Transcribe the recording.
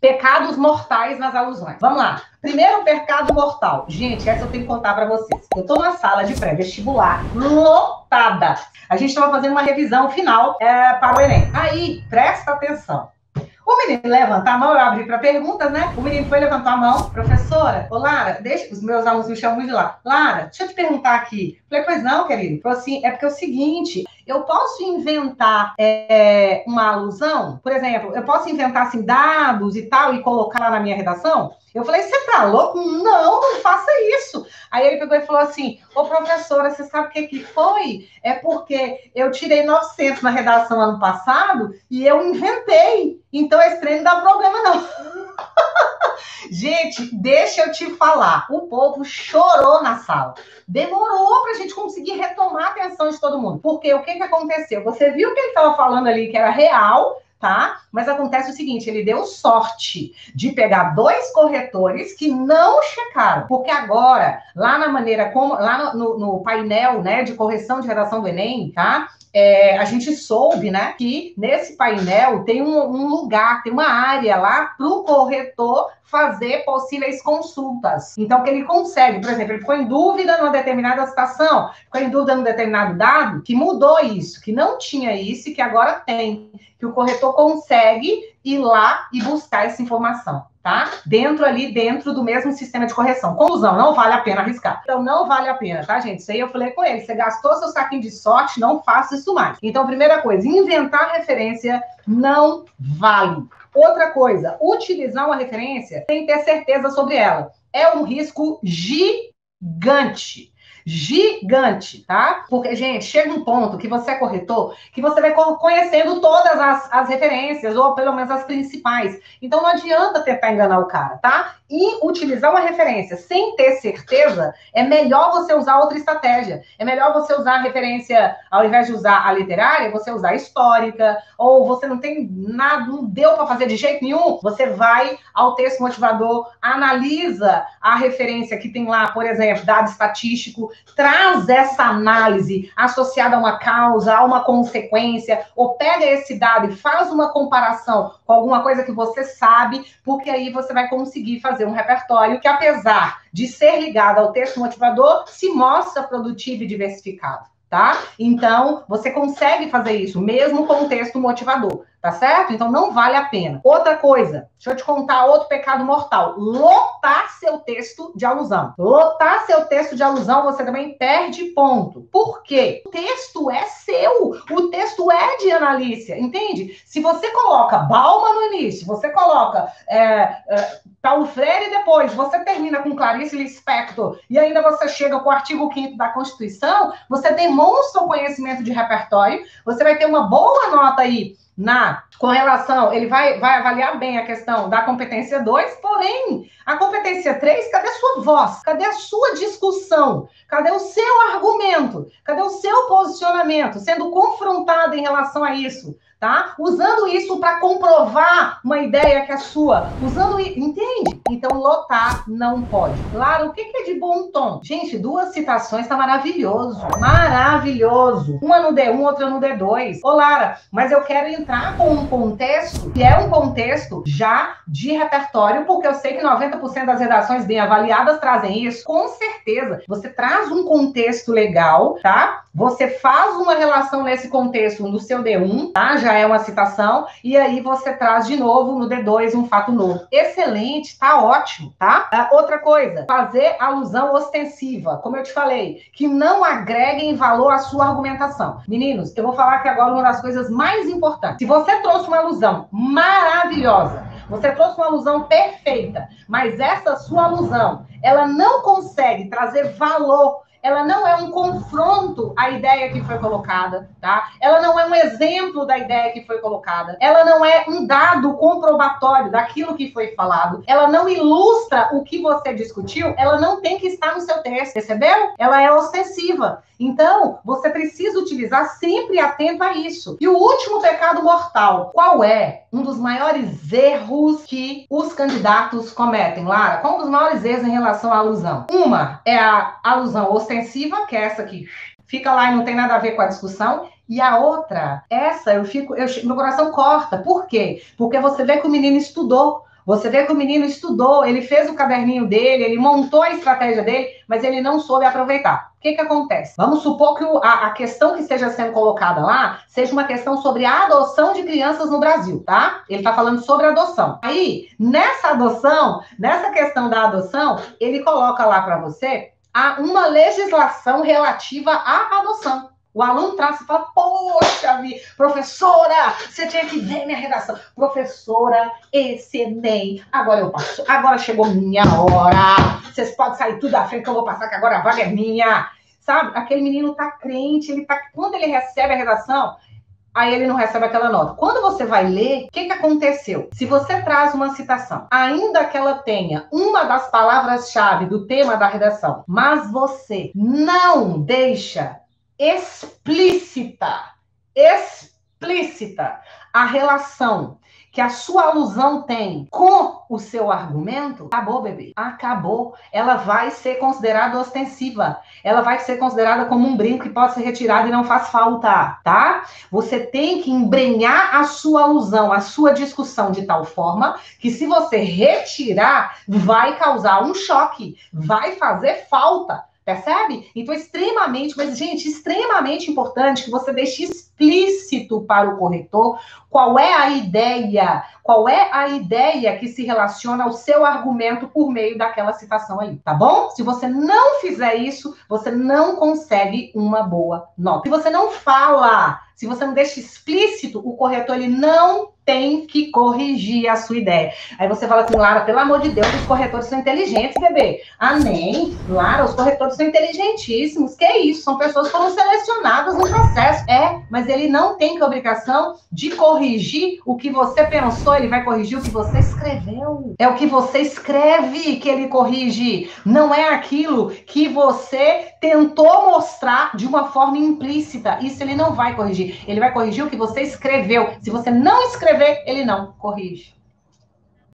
pecados mortais nas alusões. Vamos lá. Primeiro pecado mortal. Gente, essa eu tenho que contar para vocês. Eu tô numa sala de pré-vestibular lotada. A gente estava fazendo uma revisão final para o Enem. Aí, presta atenção. O menino levanta a mão, eu abri para perguntas, né? O menino foi levantar a mão, professora, ô Lara, deixa, os meus alunos me chamam de lá. Lara, deixa eu te perguntar aqui. Falei, pois não, querido. Falei assim, é porque é o seguinte, eu posso inventar uma alusão? Por exemplo, eu posso inventar assim, dados e tal e colocar lá na minha redação? Eu falei, você tá louco? Não, não faça isso. Aí ele pegou e falou assim, ô professora, você sabe o que foi? É porque eu tirei 900 na redação ano passado e eu inventei. Então esse trem não dá problema não. Gente, deixa eu te falar. O povo chorou na sala. Demorou pra gente conseguir retomar a atenção de todo mundo. Porque o que aconteceu? Você viu que ele estava falando ali que era real, tá? Mas acontece o seguinte, ele deu sorte de pegar 2 corretores que não checaram. Porque agora, lá na maneira como, lá no painel, né, de correção de redação do Enem, tá? A gente soube, né, que nesse painel tem um lugar, tem uma área lá para o corretor fazer possíveis consultas. Então, que ele consegue, por exemplo, ele ficou em dúvida numa determinada citação, ficou em dúvida num determinado dado, que mudou isso, que não tinha isso e que agora tem, que o corretor consegue ir lá e buscar essa informação, tá? Dentro do mesmo sistema de correção. Conclusão, não vale a pena arriscar. Então, não vale a pena, tá, gente? Isso aí eu falei com ele, você gastou seu saquinho de sorte, não faça isso mais. Então, primeira coisa, inventar referência não vale. Outra coisa, utilizar uma referência sem ter certeza sobre ela. É um risco gigante. Gigante, tá? Porque, gente, chega um ponto que você é corretor, que você vai conhecendo todas as referências, ou pelo menos as principais. Então, não adianta tentar enganar o cara, tá? E utilizar uma referência sem ter certeza, é melhor você usar outra estratégia. É melhor você usar a referência, ao invés de usar a literária, você usar a histórica, ou você não tem nada, não deu para fazer de jeito nenhum, você vai ao texto motivador, analisa a referência que tem lá, por exemplo, dado estatístico, traz essa análise associada a uma causa, a uma consequência, ou pega esse dado e faz uma comparação com alguma coisa que você sabe, porque aí você vai conseguir fazer um repertório que, apesar de ser ligado ao texto motivador, se mostra produtivo e diversificado, tá? Então, você consegue fazer isso, mesmo com o texto motivador, tá certo? Então, não vale a pena. Outra coisa, deixa eu te contar outro pecado mortal. Lotar seu texto de alusão. Lotar seu texto de alusão, você também perde ponto. Por quê? O texto é seu. O texto é de Analícia, entende? Se você coloca Bauman no início, você coloca Paulo Freire depois, você termina com Clarice Lispector e ainda você chega com o artigo 5º da Constituição, você demonstra o conhecimento de repertório, você vai ter uma boa nota aí com relação, ele vai avaliar bem a questão da competência 2, porém, a competência 3, cadê a sua voz? Cadê a sua discussão? Cadê o seu argumento? Cadê o seu posicionamento? Sendo confrontado em relação a isso, tá? Usando isso para comprovar uma ideia que é sua. Usando isso, entende? Então, lotar não pode. Claro, o que é de bom tom? Gente, 2 citações tá maravilhoso. Maravilhoso. Uma no D1, outra no D2. Ô, Lara, mas eu quero entrar com um contexto que é um contexto já de repertório, porque eu sei que 90% das redações bem avaliadas trazem isso. Com certeza. Você traz um contexto legal, tá? Você faz uma relação nesse contexto no seu D1, tá? Já é uma citação, e aí você traz de novo no D2 um fato novo. Excelente, tá ótimo, tá? Outra coisa, fazer alusão ostensiva, como eu te falei, que não agreguem valor à sua argumentação. Meninos, eu vou falar aqui agora uma das coisas mais importantes. Se você trouxe uma alusão maravilhosa, você trouxe uma alusão perfeita, mas essa sua alusão, ela não consegue trazer valor, ela não é um confronto à ideia que foi colocada, tá? Ela não é um exemplo da ideia que foi colocada. Ela não é um dado comprobatório daquilo que foi falado. Ela não ilustra o que você discutiu. Ela não tem que estar no seu texto, percebeu? Ela é ostensiva. Então, você precisa utilizar sempre atento a isso. E o último pecado mortal, qual é? Um dos maiores erros que os candidatos cometem, Lara? Qual um dos maiores erros em relação à alusão? Uma é a alusão ostensiva, que é essa que fica lá e não tem nada a ver com a discussão. E a outra, essa meu coração corta. Por quê? Porque você vê que o menino estudou. Você vê que o menino estudou, ele fez o caderninho dele, ele montou a estratégia dele, mas ele não soube aproveitar. O que que acontece? Vamos supor que a questão que esteja sendo colocada lá seja uma questão sobre a adoção de crianças no Brasil, tá? Ele tá falando sobre adoção. Aí, nessa adoção, nessa questão da adoção, ele coloca lá para você uma legislação relativa à adoção. O aluno traz e fala, poxa, professora, você tinha que ver minha redação. Professora, esse Enem, agora eu passo, agora chegou minha hora. Vocês podem sair tudo à frente que eu vou passar, que agora a vaga é minha. Sabe? Aquele menino tá crente, quando ele recebe a redação, aí ele não recebe aquela nota. Quando você vai ler, o que aconteceu? Se você traz uma citação, ainda que ela tenha uma das palavras-chave do tema da redação, mas você não deixa explícita a relação que a sua alusão tem com o seu argumento, acabou, bebê. Acabou. Ela vai ser considerada ostensiva. Ela vai ser considerada como um brinco que pode ser retirado e não faz falta, tá? Você tem que embrenhar a sua alusão, a sua discussão de tal forma que se você retirar, vai causar um choque, vai fazer falta. Percebe? Então, extremamente, mas, gente, extremamente importante que você deixe explícito para o corretor qual é a ideia que se relaciona ao seu argumento por meio daquela citação ali, tá bom? Se você não fizer isso, você não consegue uma boa nota. Se você não fala, se você não deixa explícito, o corretor, ele não tem que corrigir a sua ideia. Aí você fala assim, Lara, pelo amor de Deus, os corretores são inteligentes, bebê. Amém. Lara, os corretores são inteligentíssimos. Que isso? São pessoas que foram selecionadas no processo. Mas ele não tem que obrigação de corrigir o que você pensou, ele vai corrigir o que você escreveu. É o que você escreve que ele corrige. Não é aquilo que você tentou mostrar de uma forma implícita. Isso ele não vai corrigir. Ele vai corrigir o que você escreveu. Se você não escrever, ele não corrige.